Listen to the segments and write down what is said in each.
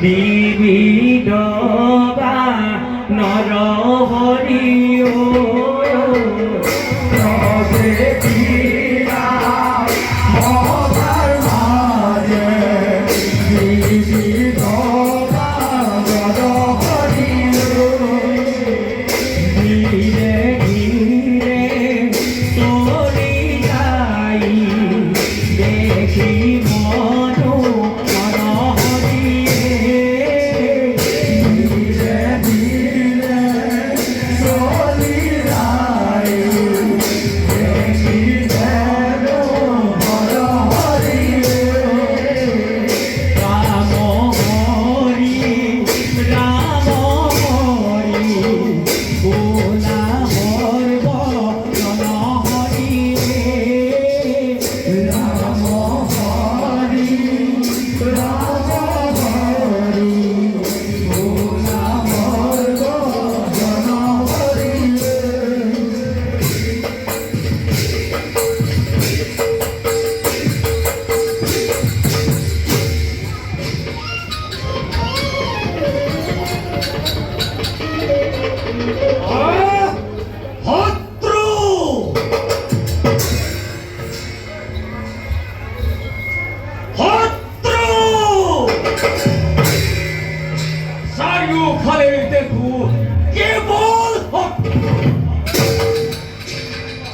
বিবিধবা নরহরিও রবে পীড়া মহার মাঝে বিবিধবা নরহরিও ধীরে ধীরে চলি যাই দেখি মনো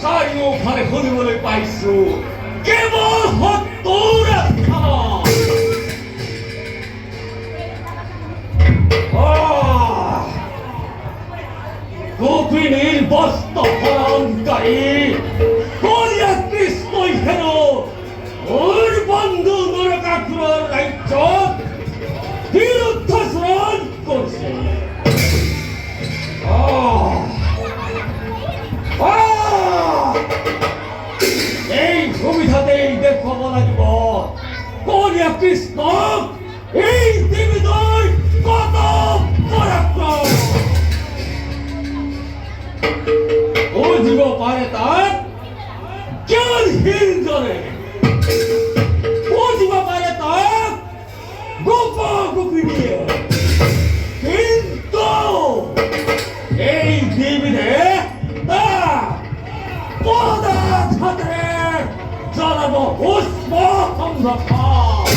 চাৰিওফালে শুনিবলৈ পাইছো কেৱল শত্ৰুৰে গোপিনীৰ বস্ত্ৰ হৰণকাৰী কলিয়া কৃষ্ণই হেনো মোৰ বন্ধু নৰকাসুৰৰ ৰাজ্যত বিৰুদ্ধাচৰণ কৰিছে। এই সুবিধাতেই দেখুৱাব লাগিব কলিয়া কৃষ্ণক এই দেৱীদৈ কত পৰাক্ৰম বুজিব পাৰে তাক জ্ঞানহীনজনে বুজিব পাৰে তাক গোপ গোপিনীয়ে কিন্তু এই দেৱীদে তাক পদাঘাতে জ্বলাব পুষ্প সংৰক্ষণ